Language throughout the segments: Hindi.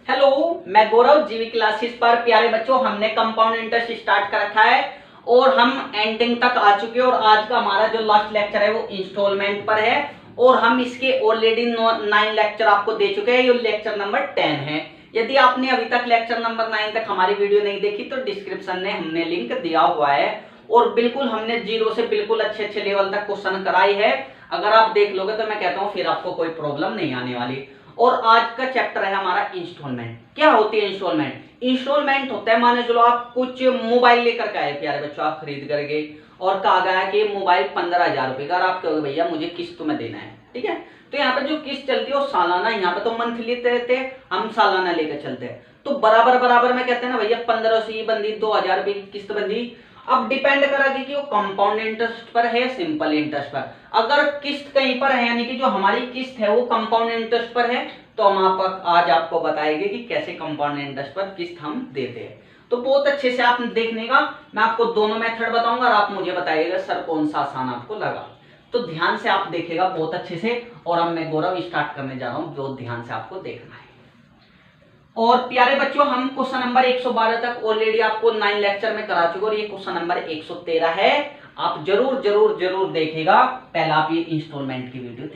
हेलो, मैं गौरव जीवी क्लासेस पर। प्यारे बच्चों, हमने कंपाउंड इंटरेस्ट स्टार्ट कर रखा है और हम एंडिंग तक आ चुके हैं और आज का हमारा जो लास्ट लेक्चर है वो इंस्टॉलमेंट पर है और हम इसके ऑलरेडी 9 लेक्चर आपको दे चुके हैं। ये लेक्चर नंबर 10 है। यदि आपने अभी तक लेक्चर नंबर 9 तक हमारी वीडियो नहीं देखी तो डिस्क्रिप्शन में हमने लिंक दिया हुआ है और बिल्कुल हमने जीरो से बिल्कुल अच्छे लेवल तक क्वेश्चन कराई है। अगर आप देख लोगे तो मैं कहता हूँ फिर आपको कोई प्रॉब्लम नहीं आने वाली। और आज का चैप्टर है हमारा इंस्टॉलमेंट। क्या होती है इंस्टॉलमेंट? इंस्टॉलमेंट होता है, माने चलो आप कुछ मोबाइल लेकर के आए प्यारे बच्चों, आप खरीद करके और कहा गया कि मोबाइल 15,000 रुपए का, आप कहोगे भैया मुझे किस्त में देना है, ठीक है। तो यहाँ पे जो किस्त चलती है वो सालाना, यहाँ पे तो मंथली देते हैं, हम सालाना लेकर चलते हैं। तो बराबर में कहते हैं ना भैया 1500 बंदी, 2000 रुपए की किस्त बंदी। अब डिपेंड करेगी कि वो कंपाउंड इंटरेस्ट पर है, सिंपल इंटरेस्ट पर। अगर किस्त कहीं पर है, यानी कि जो हमारी किस्त है वो कंपाउंड इंटरेस्ट पर है, तो हम आज आपको बताएंगे कि कैसे कंपाउंड इंटरेस्ट पर किस्त हम देते हैं। तो बहुत अच्छे से आप देखने का, मैं आपको दोनों मेथड बताऊंगा और आप मुझे बताइएगा सर कौन सा आसान आपको लगा। तो ध्यान से आप देखेगा बहुत अच्छे से। और अब मैं गौरव स्टार्ट करने जा रहा हूं, बहुत ध्यान से आपको देखना है। और प्यारे बच्चों, हम क्वेश्चन नंबर 112 तक ऑलरेडी आपको 9 लेक्चर में करा चुके और ये क्वेश्चन नंबर 113 है। आप जरूर देखिएगा। पहला आप ये इंस्टॉलमेंट की वीडियो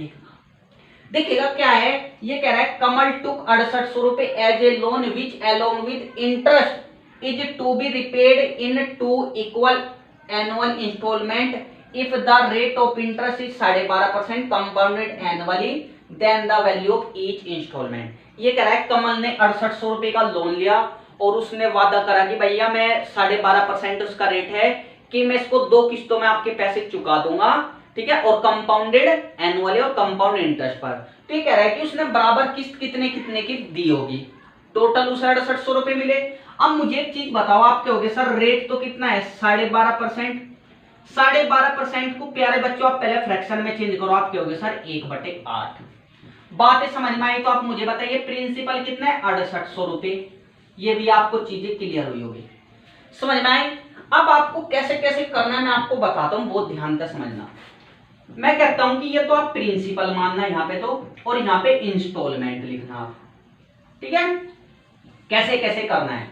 देखिएगा क्या है। ये कह रहा है कमल टुक 6800 रुपए as a loan which along with interest is to be repaid in 2 equal annual installment if the rate of interest is 12.5% compounded annually then the value of each instalment. ये कह रहा है कमल ने 6800 रुपए का लोन लिया और उसने वादा करा कि भैया मैं 12.5% उसका रेट है कि मैं इसको 2 किस्तों में आपके पैसे चुका दूंगा, ठीक है, और कंपाउंडेड एनुअली और कंपाउंड इंटरेस्ट पर। तो ये कह रहा है कि उसने बराबर किस्त कितने की दी होगी। टोटल उसे 6800 रुपए मिले। अब मुझे एक चीज बताओ, आप कहोगे सर रेट तो कितना है 12.5%। 12.5% को प्यारे बच्चों आप पहले फ्रैक्शन में चेंज करो, आप कहोगे सर 1/8। बातें समझ में आई तो आप मुझे बताइए प्रिंसिपल कितना है 6800 रुपए। ये भी आपको चीजें क्लियर हुई होगी, समझ में आई। अब आपको कैसे करना है मैं आपको बताता हूं, बहुत ध्यान से समझना। मैं कहता हूं कि ये तो आप प्रिंसिपल मानना यहाँ पे, तो और यहाँ पे इंस्टॉलमेंट लिखना आप, ठीक है। कैसे करना है,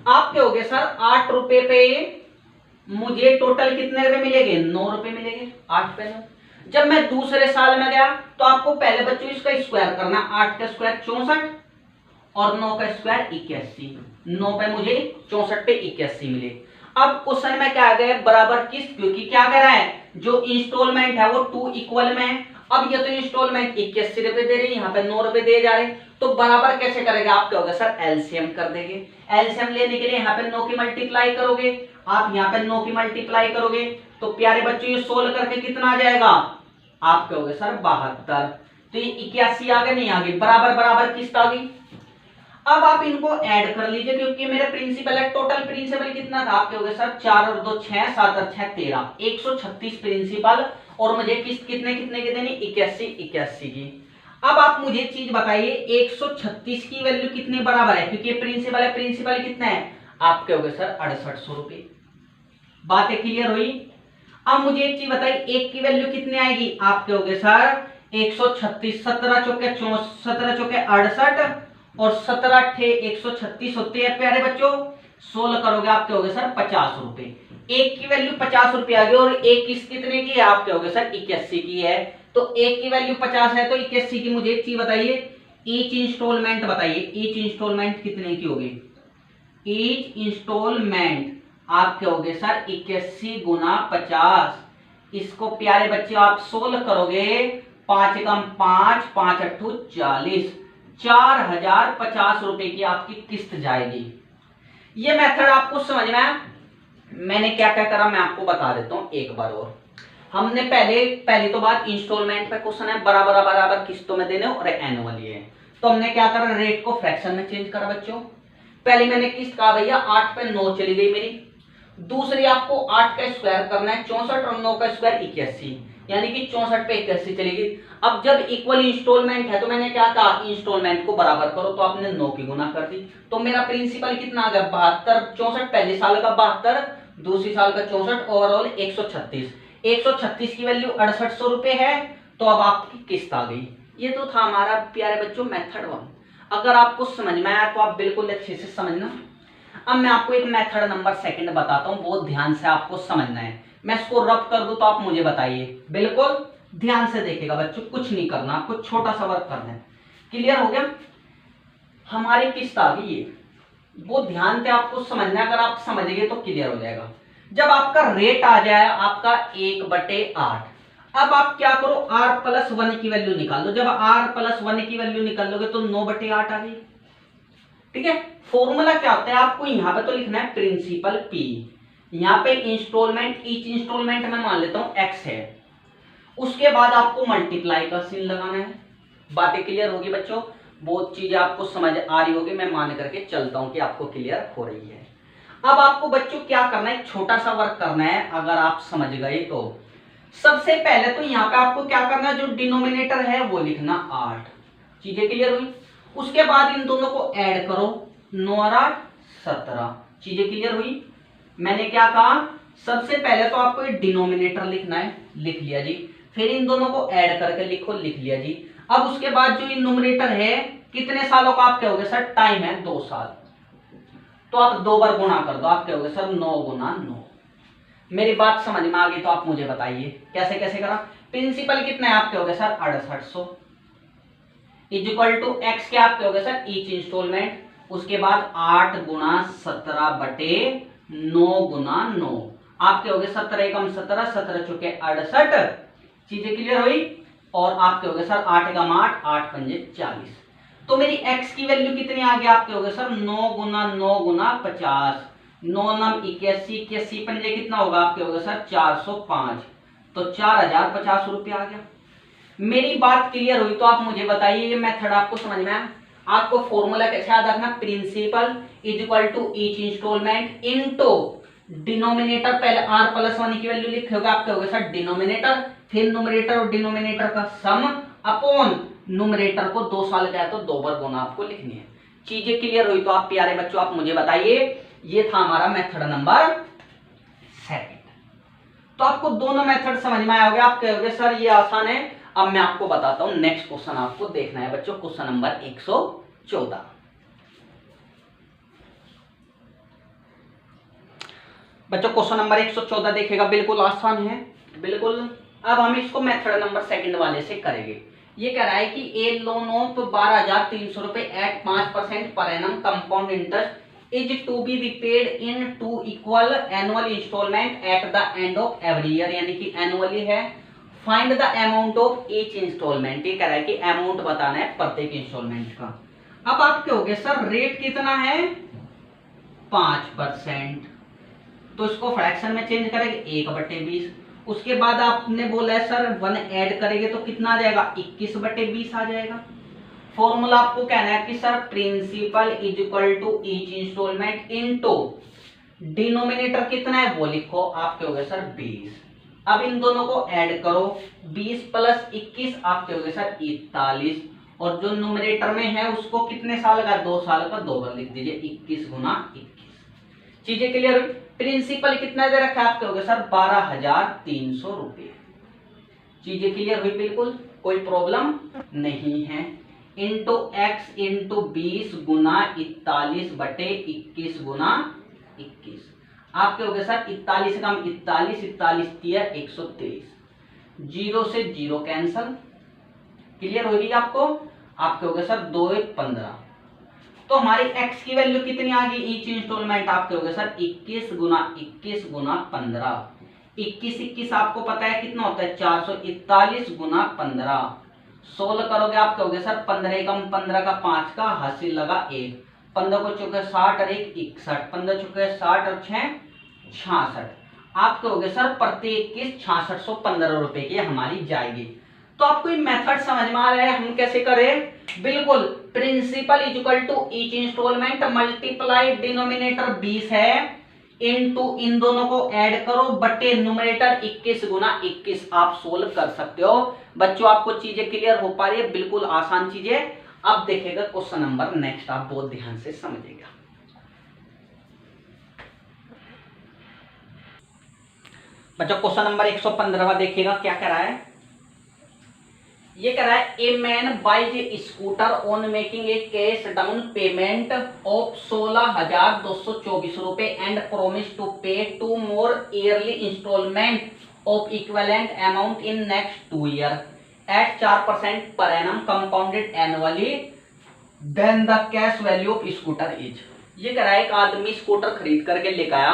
आप कहोगे सर 8 रुपए पे मुझे टोटल कितने रुपए मिलेंगे, 9 रुपए मिलेंगे, 8 पे 9। जब मैं दूसरे साल में गया तो आपको पहले बच्चों इसका स्क्वायर करना, 8 का स्क्वायर 64 और 9 का स्क्वायर 81। 9 पे मुझे 64 पे 81 मिले। अब क्वेश्चन में क्या आ गया, बराबर किस्त, क्योंकि क्या कर रहा है जो इंस्टॉलमेंट है वो 2 इक्वल में है। अब ये तो इंस्टॉलमेंट 81 रुपए दे रही है, यहाँ पे 9 रुपए दिए जा रहे हैं, तो बराबर कैसे करेगा, आप कहोगे सर एलसीएम कर देंगे। एलसीएम लेने के लिए यहाँ पे 9 की मल्टीप्लाई करोगे, आप यहाँ पे 9 की मल्टीप्लाई करोगे तो प्यारे बच्चों ये 16 करके कितना आ जाएगा, आप कहोगे सर 72। तो ये 81 आ गए, नहीं आ गई, बराबर किस्त आ गई। अब आप इनको ऐड कर लीजिए क्योंकि मेरे प्रिंसिपल है। टोटल प्रिंसिपल कितना था, आप कहोगे सर 4 और 2 6, 7 और 6 13, 136 प्रिंसिपल और मुझे किस्त कितने की देनी, 81 की। अब आप मुझे चीज बताइए 136 की वैल्यू कितने बराबर है, क्योंकि प्रिंसिपल है, प्रिंसिपल कितना है, आप कहोगे सर 6800 रुपए। बातें क्लियर हुई। अब मुझे एक चीज बताइए 1 की वैल्यू कितने आएगी, आप कहोगे सर 136, 17 चौके 68 और 17 ठे 136 होते हैं प्यारे बच्चों। 16 करोगे आप कहोगे सर 50 रुपए। 1 की वैल्यू 50 रुपए आ गई और 1 किस्त कितने की है, आप कहोगे सर 81 की है। तो 1 की वैल्यू 50 है तो 81 की। मुझे एक चीज बताइए ईच इंस्टॉलमेंट बताइए, ईच इंस्टॉलमेंट कितने की होगी। ईच इंस्टॉलमेंट आप कहोगे सर 81 गुना 50। इसको प्यारे बच्चे आप 16 करोगे, 5 कम 5, 5 अट्ठू 40, 4050 रुपए की आपकी किस्त जाएगी। ये मेथड आपको समझ में आया। मैंने क्या करा मैं आपको बता देता हूं एक बार और। हमने पहली तो बात इंस्टॉलमेंट पे क्वेश्चन है, बराबर किस्तों में देने और एनुअली है। तो हमने क्या करा, रेट को फ्रैक्शन में चेंज करा बच्चों। पहले मैंने किस्त कहा भैया 8 पे 9 चली गई मेरी। दूसरी आपको 8 का स्क्वायर करना है 64 और 9 का स्क्वायर 81, यानी कि 64 पे 81 चलेगी। अब जब इक्वल इंस्टॉलमेंट है तो मैंने क्या कहा, इंस्टॉलमेंट को बराबर करो, तो आपने 9 की गुना कर दी। तो मेरा प्रिंसिपल कितना आ गया 72, 64 पहले साल का 72, दूसरी साल का 64, ओवरऑल 136। 136 की वैल्यू 6800 रुपए है, तो अब आपकी किस्त आ गई। ये तो था हमारा प्यारे बच्चों मेथड 1। अगर आपको समझ में आया तो आप बिल्कुल अच्छे से समझना। अब मैं आपको एक मेथड नंबर सेकंड बताता हूं, बहुत ध्यान से आपको समझना है। मैं इसको रब कर दूं तो आप मुझे बताइए, बिल्कुल ध्यान से देखिएगा बच्चों, कुछ नहीं करना, आपको छोटा सा वर्क करना है। क्लियर हो गया? हमारी किस्त आ गई है, वो ध्यान से आपको समझना है, अगर आप समझ गए तो क्लियर हो जाएगा। जब आपका रेट आ जाए आपका 1/8, अब आप क्या करो, r+1 की वैल्यू निकाल लो। जब r+1 की वैल्यू निकाल लोगे तो 9/8 आ गई। ठीक है, फॉर्मूला क्या होता है, आपको यहां पे तो लिखना है प्रिंसिपल p, यहां पे इंस्टॉलमेंट, ईच इंस्टॉलमेंट में मान लेता हूं x है, उसके बाद आपको मल्टीप्लाई का सीन लगाना है। बातें क्लियर होगी बच्चों? बहुत चीजें आपको समझ आ रही होगी, मैं मान करके चलता हूं कि आपको क्लियर हो रही है। अब आपको बच्चों क्या करना है, छोटा सा वर्क करना है, अगर आप समझ गए तो। सबसे पहले तो यहां पे आपको क्या करना है, जो डिनोमिनेटर है वो लिखना 8। चीजें क्लियर हुई? उसके बाद इन दोनों को ऐड करो, 9 और 8 17। चीजें क्लियर हुई? मैंने क्या कहा, सबसे पहले तो आपको ये डिनोमिनेटर लिखना है, लिख लिया जी। फिर इन दोनों को ऐड करके लिखो, लिख लिया जी। अब उसके बाद जो ये न्यूमरेटर है, कितने सालों का आप कहोगे सर, टाइम है 2 साल, तो आप 2 बार गुणा कर दो, आप कहोगे सर 9 गुना 9। मेरी बात समझ में आ गई तो आप मुझे बताइए कैसे कैसे करा। प्रिंसिपल कितना है, आप कहोगे sir 6800 is equal to x, क्या आप कहोगे सर ईच इंस्टॉलमेंट, उसके बाद 8 गुना 17 बटे 9 गुना 9, आप कहोगे 17 एकम 17, 17 चुके 68। चीजें क्लियर हुई? और आप कहोगे सर 8 एकम 8, 8 पंजे 40। तो मेरी x की वैल्यू कितनी आ गई, आप कहोगे सर 9 गुना 9 गुना 50, 9 नम 81, 81 पंजे कितना होगा, आप कहोगे सर 405, तो 4050 रुपया आ गया। मेरी बात क्लियर हुई तो आप मुझे बताइए, ये मेथड आपको समझ में आया? आपको फॉर्मूला कैसे याद रखना, principal is equal to each installment into denominator, पहले r+1 की वैल्यू लिखोगे, आप कहोगे सर डिनोमिनेटर, फिर न्यूमरेटर और डिनोमिनेटर का सम अपॉन न्यूमरेटर को 2 साल का है तो 2 बार गुना आपको लिखनी है। चीजें क्लियर हुई तो आप प्यारे बच्चों आप मुझे बताइए, ये था हमारा मेथड नंबर सेकंड। तो आपको दोनों मेथड समझ में आया होगा, आप कहोगे सर ये आसान है। अब मैं आपको बताता हूं, नेक्स्ट क्वेश्चन आपको देखना है बच्चों, क्वेश्चन नंबर 114। बच्चों क्वेश्चन नंबर 114 देखेगा, बिल्कुल आसान है, बिल्कुल। अब हम इसको मेथड नंबर सेकंड वाले से करेंगे। ये कह रहा है कि ए लोन ऑफ 12,300 रुपए एट 5% पर annum compound interest is to be repaid in 2 equal annual instalment at the end of every year, यानी कि एनुअली है। Find the amount of each instalment, ये कह रहा है कि अमाउंट बताना है प्रत्येक इंस्टॉलमेंट का। अब आप कहोगे सर रेट कितना है, 5%, तो इसको फ्रैक्शन में चेंज करेंगे 1/20। उसके बाद आपने बोला है सर 1 ऐड करेंगे तो कितना आ जाएगा, 21/20 आ जाएगा। फॉर्मूला आपको कहना है कि sir principal is equal to each installment into denominator कितना है वो लिखो, आप कहोगे सर 20। अब इन दोनों को ऐड करो, 20 + 21 आप कहोगे सर 41, और जो न्यूमरेटर में है उसको कितने साल का, 2 साल का, 2 बार लिख दीजिए, 21 गुना 21। चीजें क्लियर हुई? प्रिंसिपल कितना दे रखा है, आप कहोगे सर 12,300 रुपये। चीजें क्लियर हुई? बिल्कुल कोई प्रॉब्लम नहीं है। इंटू एक्स इंटू 20 गुना 41 बटे 21 गुना 21, आप कहोगे सर 41 कम 41, 41 तिया 123, 0 से 0 कैंसल। क्लियर होगी आपको? आप कहोगे सर 2 1 15, तो हमारी x की वैल्यू कितनी आ गई ईच इंस्टॉलमेंट, आप कहोगे सर 21 गुना 21 गुना 15, 21 21 आपको पता है कितना होता है, 441 गुना 15, 16 करोगे आप कहोगे सर 15 एकम 15 का 5 का हासिल लगा 1, 15 को चौके 60 और 1 61, 15 चौके 60 और 6 66, आप कहोगे सर प्रत्येक किस्त 6615 रुपए की हमारी जाएगी। तो आपको ये मेथड समझ में आ रहा है हम कैसे करें? बिल्कुल, principal is equal to each installment multiply denominator 20 है इनटू इन दोनों को ऐड करो बटे न्यूमरेटर 21 गुना 21, आप सोल्व कर सकते हो। बच्चों आपको चीजें क्लियर हो पा रही है? बिल्कुल आसान चीजें। अब देखेगा क्वेश्चन नंबर नेक्स्ट, आप बहुत ध्यान से समझेगा। बच्चों क्वेश्चन नंबर 115 देखिएगा क्या कह रहा है। ये कह रहा है a man buys a scooter on making a cash down payment of 16,224 रुपए and promise to pay 2 more yearly installment of equivalent amount in next 2 year at 4% per annum compounded annually, then the cash value of scooter is। ये कह रहा है एक आदमी स्कूटर खरीद करके लेकर आया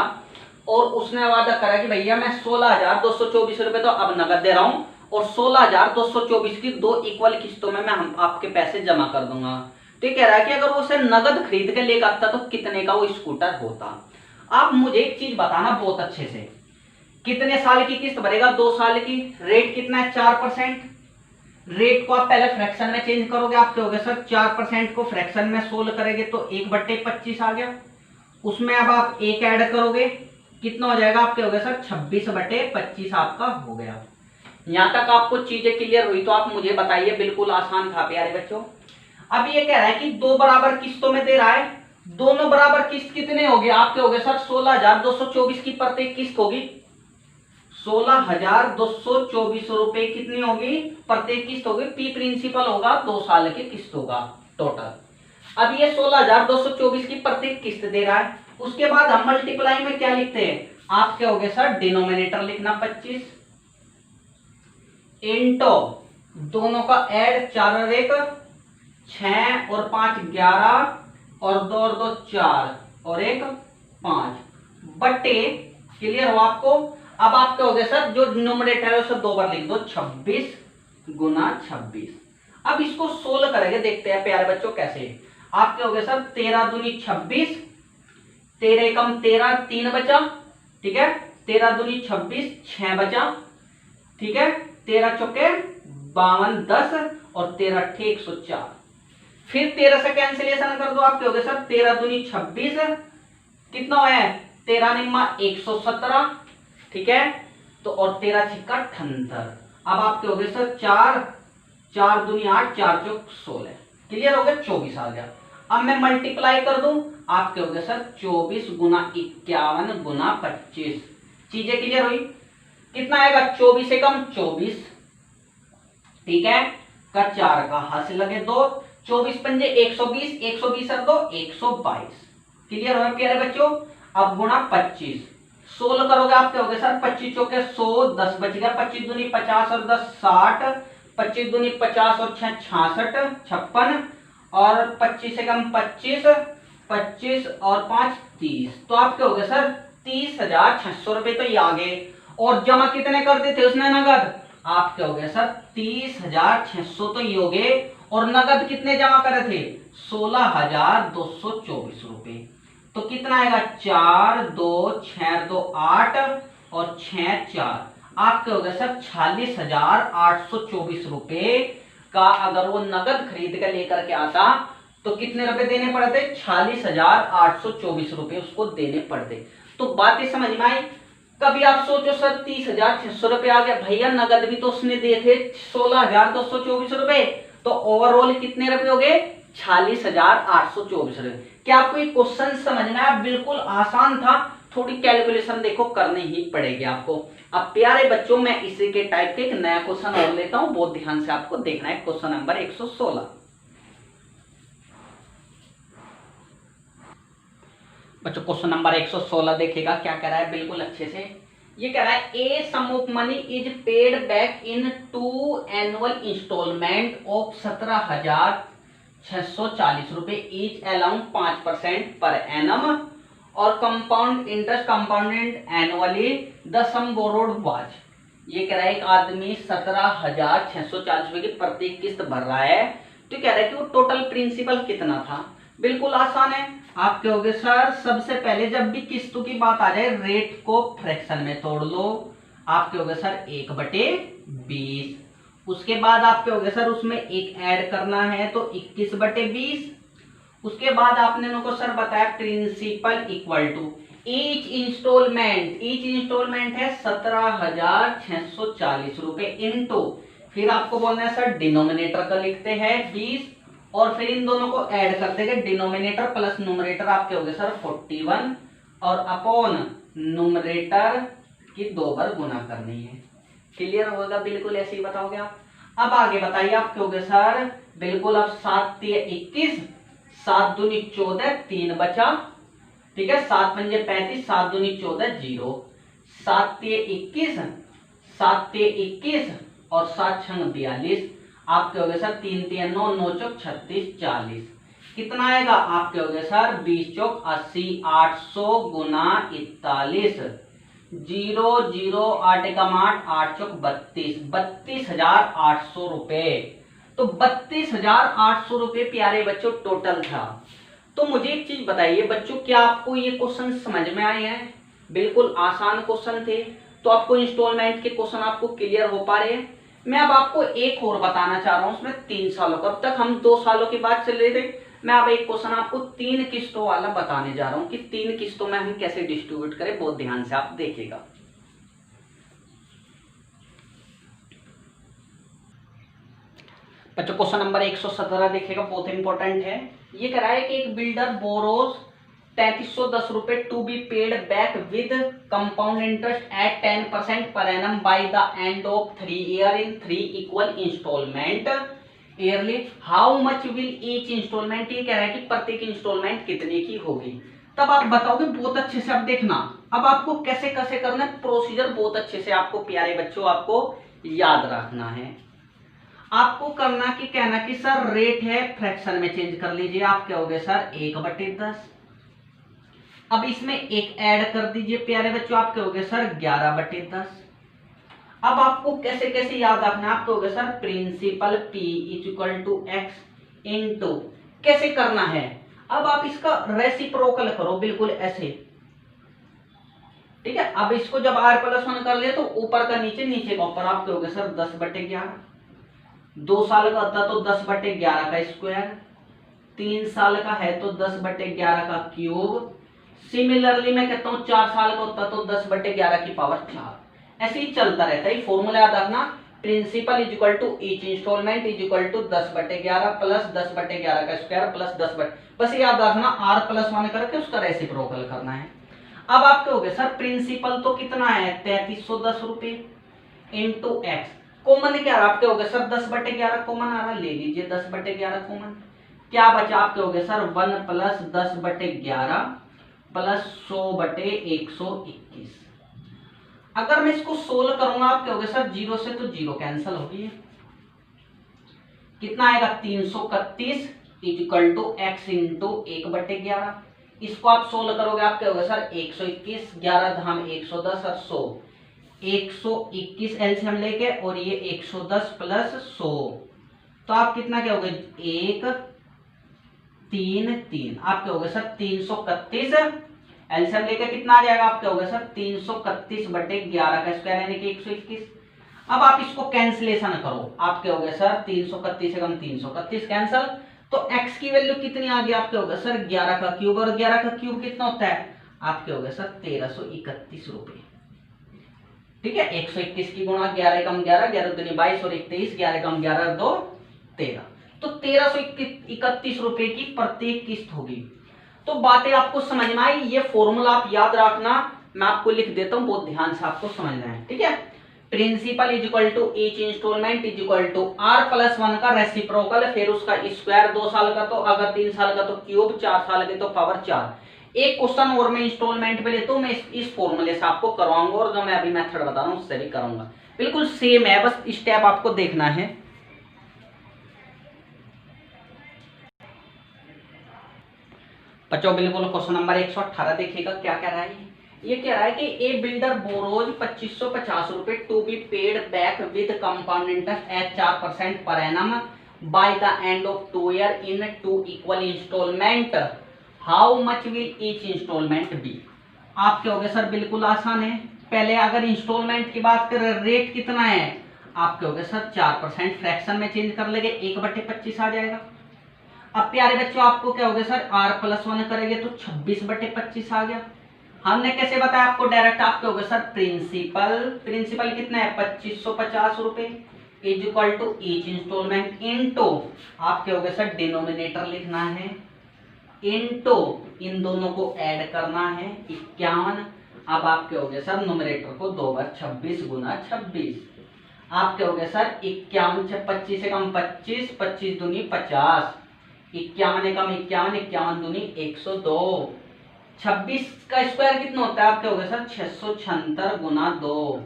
और उसने वादा करा कि भैया मैं 16,224 रुपए तो अब नगद दे रहा हूं और 16,224 की 2 इक्वल किस्तों में मैं हम आपके पैसे जमा कर दूंगा। तो ये कह रहा है कि अगर वो उसे नगद खरीद के लेकर आता तो कितने का वो स्कूटर होता। आप मुझे एक चीज बताना बहुत अच्छे से, कितने साल की किस्त भरेगा? 2 साल की। रेट कितना है? 4%। रेट को आप पहले फ्रैक्शन में चेंज करोगे, आपके हो गए सर 4% को फ्रैक्शन में सोल्व करेंगे तो 1/25 आ गया। उसमें अब आप 1 ऐड करोगे, कितना हो जाएगा? आपके हो गए सर 26/25 आपका हो गया। यहां तक आपको चीजें क्लियर हुई तो आप मुझे बताइए। बिल्कुल आसान था प्यारे बच्चों। अब ये कह रहा है कि 2 बराबर किस्तों में दे रहा है। दोनों बराबर किस्त कितने होगी? आपके हो गए सर 16,224 की प्रत्येक किस्त होगी 16,224 रुपए कितनी होगी? प्रत्येक किस्त होगी। पी प्रिंसिपल होगा, 2 साल की किस्त होगा टोटल। अब ये 16,224 की प्रत्येक किस्त दे रहा है। उसके बाद हम मल्टीप्लाई में क्या लिखते हैं? आपके हो गए सर डिनोमिनेटर लिखना 25 इंटो दोनों का ऐड 4 और 1 6 और 5 11 और 2 और 2 4 और 1 5 बटे, क्लियर हो आपको? अब आपके हो गए सर जो डिनोमिनेटर है उसे 2 बार लिख दो 26 गुना 26। अब इसको सोल्व करेंगे, देखते हैं प्यारे बच्चों कैसे। आपके हो गए सर 13 दूनी 26, 13 एकम 13 3 बचा, ठीक है। 13 दूनी 26 6 बचा, ठीक है। 13 चौके 52 10 और 13 अट्ठे 104। फिर 13 से कैंसिलेशन कर दो, आपके हो गए सर 13 दूनी 26 कितना हुआ है? 13 निम्मा 117, ठीक है। तो और 13 छिक्का 78। अब आपके हो गए सर 4 दूनी 8 4 चौक 16, क्लियर हो गया? 24 आ गया। अब मैं मल्टीप्लाई कर दूं, आपके हो गए सर 24 गुना 51 गुना 25। चीजें क्लियर हुई? कितना आएगा? 24 से कम 24, ठीक है। का 4 का हाथ से लगे 2, 24 पंजे 120, 120 और 2 122, क्लियर हो प्यारे बच्चों? अब गुना 25 16 करोगे, आपके हो गए सर 25 चौके 100 10 बच गया। 25 दूनी 50 और 10 60, 25 दूनी 50 और 6 66 56 और 25 से कम 25 25 और 5 30। तो आपके हो गए सर 30,600 रुपए। तो ये आ गए। और जमा कितने कर देते उसने नगद? आपके हो गए सर 30,600 तो ये हो गए। और नगद कितने जमा करे थे? 16,224 रुपए। तो कितना आएगा? 4 2 6 2 8 और 6 4, आपके हो गए सर 46,824 रुपए का। अगर वो नगद खरीद कर लेकर के आता तो कितने रुपए देने पड़ते? 46,824 रुपए उसको देने पड़ते। तो बातें समझ में आई? कभी आप सोचो सर 30,600 रुपए आ गया, भैया नगद भी तो उसने दिए थे 16,224 रुपए, तो ओवरऑल कितने रुपए हो गए? 46,824 रुपए। क्या आपको ये क्वेश्चन समझ में आया? बिल्कुल आसान था। थोड़ी कैलकुलेशन देखो करनी ही पड़ेगी आपको। अब प्यारे बच्चों मैं इसी के टाइप के एक नया क्वेश्चन और लेता हूं, बहुत ध्यान से आपको देखना है। क्वेश्चन नंबर 116 बच्चों, क्वेश्चन नंबर 116 देखिएगा क्या कह रहा है बिल्कुल अच्छे से। ये कह रहा है a sum of money is paid back in 2 annual installment of 17,640 रुपए ईच अलाउंड 5% पर एनम और compound interest compounded annually the sum borrowed was. ये कह रहा है एक आदमी 17,640 रुपए की प्रत्येक किस्त भर रहा है। तो कह रहा है कि वो टोटल प्रिंसिपल कितना था। बिल्कुल आसान है। आपके हो गए सर सबसे पहले जब भी किस्तों की बात आ जाए रेट को फ्रैक्शन में तोड़ लो। आपके हो गए सर 1/20। उसके बाद आपके हो गए सर उसमें एक ऐड करना है तो 21/20। उसके बाद आपने इनको सर बताया principal equal to each installment है 17,640 रुपए इंटू, फिर आपको बोलना है सर डिनोमिनेटर का लिखते हैं 20 और फिर इन दोनों को ऐड कर देंगे। डिनोमिनेटर प्लस न्यूमरेटर आपके हो गए सर 41 और अपॉन न्यूमरेटर की 2 बार गुना करनी है। क्लियर होगा? बिल्कुल ऐसे ही बताओगे आप। अब आगे बताइए आप कहोगे सर बिल्कुल अब 7 3 21, 7 दूनी 14, 3 बचा, ठीक है, 7 पंजे 35, 7 दूनी 14, 0, 7 3 21, 7 3 21 और 7 छंग 42। आप कहोगे सर 3 3 9, 9 चौक 36, 40 कितना आएगा? आप कहोगे सर 20 चौक 80, 800 गुना 41, 0 0 8 एकम 8, 8 चौक 32, 32,800 रुपए। तो 32,800 रुपए प्यारे बच्चों टोटल था। तो मुझे एक चीज बताइए बच्चों, क्या आपको ये क्वेश्चन समझ में आए हैं? बिल्कुल आसान क्वेश्चन थे। तो आपको इंस्टॉलमेंट के क्वेश्चन आपको क्लियर हो पा रहे हैं। मैं अब आपको एक और बताना चाह रहा हूं, उसमें 3 सालों का, अब तक हम 2 सालों की बात चल रही थी। मैं अब एक क्वेश्चन आपको 3 किस्तों वाला बताने जा रहा हूं कि 3 किस्तों में हम कैसे डिस्ट्रीब्यूट करें। बहुत ध्यान से आप देखिएगा। बच्चों क्वेश्चन नंबर 117 देखिएगा, बहुत इंपॉर्टेंट है। ये कह रहा है कि एक बिल्डर बोरोज 3310 रुपए to be paid back with compound interest at 10% per annum by the end of 3 year in 3 equal installment yearly. How much will each instalment, ये कह रहा है कि प्रत्येक इंस्टॉलमेंट कितने की होगी। तब आप बताओगे बहुत अच्छे से। अब देखना अब आपको कैसे कैसे करना है, प्रोसीजर बहुत अच्छे से आपको प्यारे बच्चों आपको याद रखना है। आपको करना कि कहना कि सर रेट है फ्रैक्शन में चेंज कर लीजिए। आप क्या होगे सर 1/10। अब इसमें एक ऐड कर दीजिए प्यारे बच्चों, आप क्या होगे सर 11/10। अब आपको कैसे कैसे याद रखना है, आप कहोगे sir principal P equal to x into, कैसे करना है। अब आप इसका रेसिप्रोकल करो बिल्कुल ऐसे, ठीक है। अब इसको जब r+1 कर ले तो ऊपर का नीचे, नीचे का ऊपर। आप कहोगे सर 10/11। 2 साल का होता तो 10/11 का स्क्वायर, 3 साल का है तो 10/11 का क्यूब। सिमिलरली मैं कहता हूं 4 साल का होता तो 10/11 की पावर 4। ऐसे ही चलता रहता है। फॉर्मूला याद रखना, principal is equal to each installment is equal to 10/11 plus 10/11 का स्क्वायर प्लस 10, बस याद रखना r+1 करके उसका रेसिप्रोकल करना है। अब आप कहोगे सर प्रिंसिपल तो कितना है 3310 रुपए इंटू एक्स, कॉमन क्या रहा? आप कहोगे सर 10/11 कॉमन आ रहा, ले लीजिए 10/11 कॉमन। क्या बचा? आप कहोगे सर 1 प्लस 10/11 प्लस 100/121। अगर मैं इसको सोल्व करूंगा आप कहोगे सर 0 से तो 0 कैंसिल होगी, कितना आएगा 331 इक्वल टू एक्स इंटू 1/11। इसको आप सोल्व करोगे आप कहोगे सर 121, 11 धाम 110 और 100, 121 एलसीएम लेके, और ये 110 प्लस 100, तो आप कितना क्या होगे 1 3 3। आप कहोगे सर 331 एलसीएम लेके कितना आ जाएगा? आप कहोगे सर 331/11 का स्क्वायर यानी कि 121। अब आप इसको कैंसिलेशन करो, आप कहोगे सर 331 से कम 331 कैंसिल, तो x की वैल्यू कितनी आ गई? आप कहोगे सर 11 का क्यूब, और 11 का क्यूब कितना होता है? आप कहोगे सर 1331 रुपए, ठीक है। 121 की गुणा 11 कम 11, 11 दूनी 22 और 23, 11 कम 11 2 13, तो 1331 रुपए की प्रत्येक किस्त होगी। तो बातें आपको समझ में आई? ये फॉर्मूला आप याद रखना, मैं आपको लिख देता हूं, बहुत ध्यान से आपको समझना है, ठीक है। Principal is equal to each installment is equal to r+1 का रेसिप्रोकल, फिर उसका स्क्वायर, 2 साल का तो, अगर 3 साल का तो क्यूब, 4 साल के तो पावर 4। एक क्वेश्चन और मैं इंस्टॉलमेंट पे लेता हूं, मैं इस फॉर्मूले से आपको करवाऊंगा, और जो मैं अभी मेथड बता रहा हूं उससे भी कराऊंगा, बिल्कुल सेम है, बस स्टेप आपको देखना है। बच्चों बिल्कुल क्वेश्चन नंबर 118 देखिएगा क्या कह रहा है। ये कह रहा है कि ए बिल्डर बोरोज 2550 रुपए to be paid back with compound interest at 4% per annum by the end of 2 year in 2 equal installment. How much will each installment be. आप कहोगे सर बिल्कुल आसान है। पहले अगर इंस्टॉलमेंट की बात करें, रेट कितना है? आप कहोगे सर 4%, फ्रैक्शन में चेंज कर लेंगे 1/25 आ जाएगा। अब प्यारे बच्चों आपको क्या होगा सर r+1 करेंगे तो 26/25 आ गया। हमने कैसे बताया आपको डायरेक्ट, आपके होगा सर प्रिंसिपल कितना है 2550 रुपए is equal to each installment into, आपके होगा सर डिनोमिनेटर लिखना है इनटू इन दोनों को ऐड करना है 51। अब आपके हो गए सर न्यूमरेटर को 2 बार 26 गुना 26। आपके हो गए सर 51, 25 से कम 25, 25 दूनी 50, 51 एकम 51, 51 दूनी 102। 26 का स्क्वायर कितना होता है आपके हो गए सर 676 गुना 2,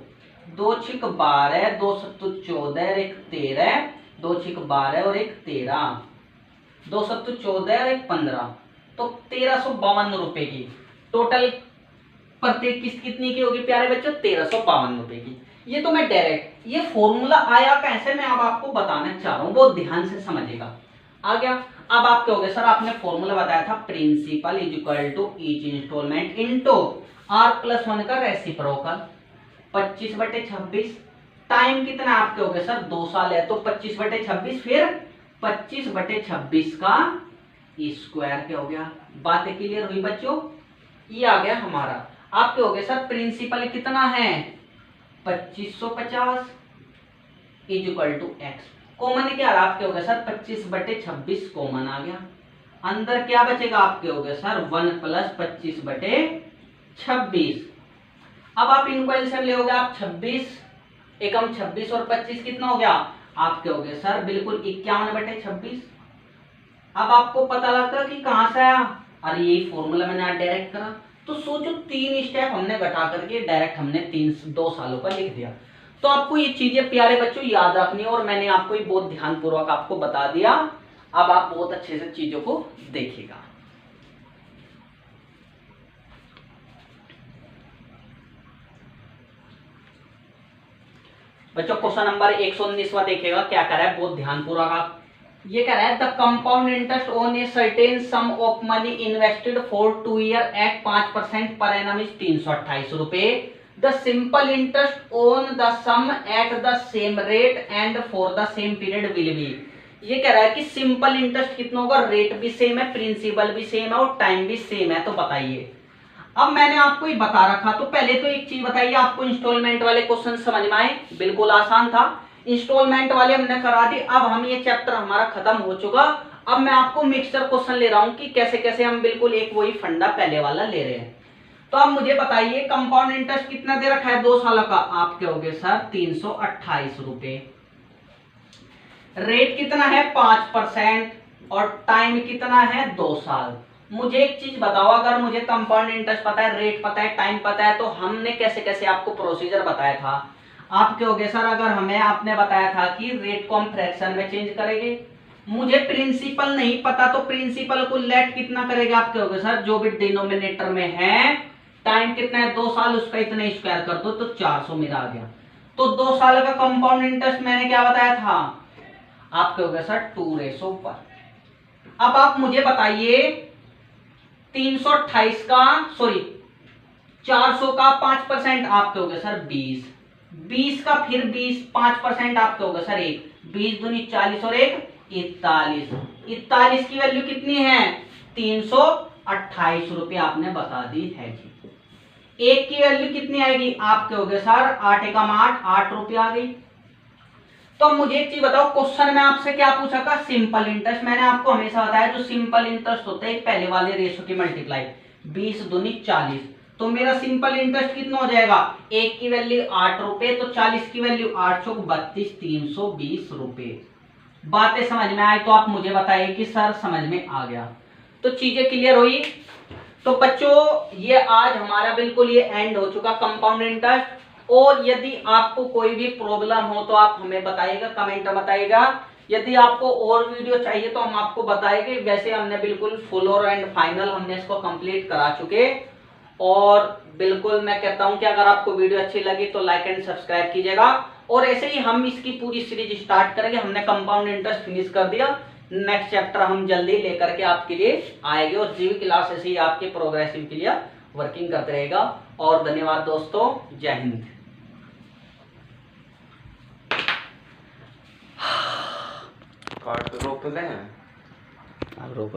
2 छिक 12, 2 सत्तू 14 और 1 13, 2 छिक 12 और 1 13, 2 सत्तू 14 और 1 15, तो 1352 रुपए की टोटल प्रत्येक किस्त कितनी की होगी प्यारे बच्चों 1352 रुपए की। ये तो मैं डायरेक्ट ये फॉर्मूला आया कैसे मैं अब आपको बताना चाह रहा हूं, बहुत ध्यान से समझिएगा। आ गया। अब आपके हो गए सर आपने फॉर्मूला बताया था principal is equal to each installment into R+1 का रेसिप्रोकल 25/26। टाइम कितना आपके हो गए सर 2 साल है, तो 25/26 फिर 25/26 का स्क्वायर क्या हो गया। बातें क्लियर हुई बच्चों। ये आ गया हमारा आपके हो गए सर प्रिंसिपल कितना है 2550 is equal to x. Common क्या रहा आपके हो गए सर 25/26 कॉमन आ गया। अंदर क्या बचेगा आपके हो गए सर 1 + 25/26। अब आप इनको एलसीएम लेओगे आप 26 एकम 26 और 25 कितना हो गया आपके हो गए सर बिल्कुल 51/26। अब आपको पता लगा कि कहां से आया, अरे यही फॉर्मूला मैंने आज डायरेक्ट करा। तो सोचो 3 स्टेप हमने घटा करके डायरेक्ट हमने 2 सालों का लिख दिया। तो आपको ये चीजें प्यारे बच्चों याद रखनी है और मैंने आपको ये बहुत ध्यानपूर्वक आपको बता दिया। अब आप बहुत अच्छे से चीजों को देखिएगा। बच्चों क्वेश्चन नंबर 119वां देखिएगा क्या कर रहा है, बहुत ध्यानपूर्वक आप। ये कह रहा है the compound interest on a certain sum of money invested for 2 year at 5% पर एनम इज 328 रुपए। The simple interest on the sum at the same rate and for the same period will be. ये कह रहा है कि सिंपल इंटरेस्ट कितना होगा, रेट भी सेम है, प्रिंसिपल भी सेम है और टाइम भी सेम है। तो बताइए। अब मैंने आपको ये बता रखा, तो पहले तो एक चीज बताइए आपको इंस्टॉलमेंट वाले क्वेश्चन समझ में आए, बिल्कुल आसान था। इंस्टॉलमेंट वाले हमने करा दी। अब हम ये चैप्टर हमारा खत्म हो चुका। अब मैं आपको मिक्सचर क्वेश्चन ले रहा हूं कि कैसे कैसे हम बिल्कुल एक वही फंडा पहले वाला ले रहे हैं। तो अब मुझे बताइए कंपाउंड इंटरेस्ट कितना दे रखा है 2 सालों का, आप क्या हो गए सर 328 रुपए। रेट कितना है 5% और टाइम कितना है 2 साल। मुझे एक चीज बताओ, अगर मुझे कंपाउंड इंटरेस्ट पता है, रेट पता है, टाइम पता है, तो हमने कैसे कैसे आपको प्रोसीजर बताया था। आपके हो गए सर अगर हमें आपने बताया था कि रेट को हम फ्रैक्शन में चेंज करेंगे। मुझे प्रिंसिपल नहीं पता तो प्रिंसिपल को लेट कितना करेंगे आपके हो गए सर जो भी डिनोमिनेटर में है। टाइम कितना है 2 साल, उसका इतना स्क्वायर कर दो तो 400 मेरा आ गया। तो 2 साल का कंपाउंड इंटरेस्ट मैंने क्या बताया था आपके हो गए सर 2:1। अब आप मुझे बताइए 328 का 400 का 5% आपके हो गए सर 20, 20 का फिर 20 5% आपके हो गए सर 1, 20 दूनी 40 और 1 41, 41 की वैल्यू कितनी है 328 रुपये आपने बता दी है जी। 1 की वैल्यू कितनी आएगी आपके हो गए सर 8 एकम 8, 8 रुपये आ गई। तो मुझे एक चीज बताओ, क्वेश्चन में आपसे क्या पूछा था सिंपल इंटरेस्ट। मैंने आपको हमेशा बताया जो सिंपल इंटरेस्ट होता है पहले वाले रेशो की मल्टीप्लाई 20 दूनी 40। तो मेरा सिंपल इंटरेस्ट कितना हो जाएगा 1 की वैल्यू 8 रुपए तो 40 की वैल्यू 8 चौक 32, 320 रुपए। बातें समझ में आए तो आप मुझे बताइए कि सर समझ में आ गया। तो चीजें क्लियर हुई। तो बच्चों ये आज हमारा बिल्कुल ये एंड हो चुका कंपाउंड इंटरेस्ट। और यदि आपको कोई भी प्रॉब्लम हो तो आप हमें बताइएगा, कमेंट में बताइएगा। यदि आपको और वीडियो चाहिए तो हम आपको बताएंगे। वैसे हमने बिल्कुल फुल और एंड फाइनल हमने इसको कंप्लीट करा चुके। और बिल्कुल मैं कहता हूं कि अगर आपको वीडियो अच्छी लगी तो लाइक एंड सब्सक्राइब कीजिएगा। और ऐसे ही हम इसकी पूरी सीरीज स्टार्ट करेंगे। हमने कंपाउंड इंटरेस्ट फिनिश कर दिया, नेक्स्ट चैप्टर हम जल्दी लेकर के आपके लिए आएंगे। और जीवी क्लास ऐसे ही आपके प्रोग्रेसिव के लिए वर्किंग करते रहेगा। और धन्यवाद दोस्तों, जय हिंद। कार्ड रोक दें। अब रोक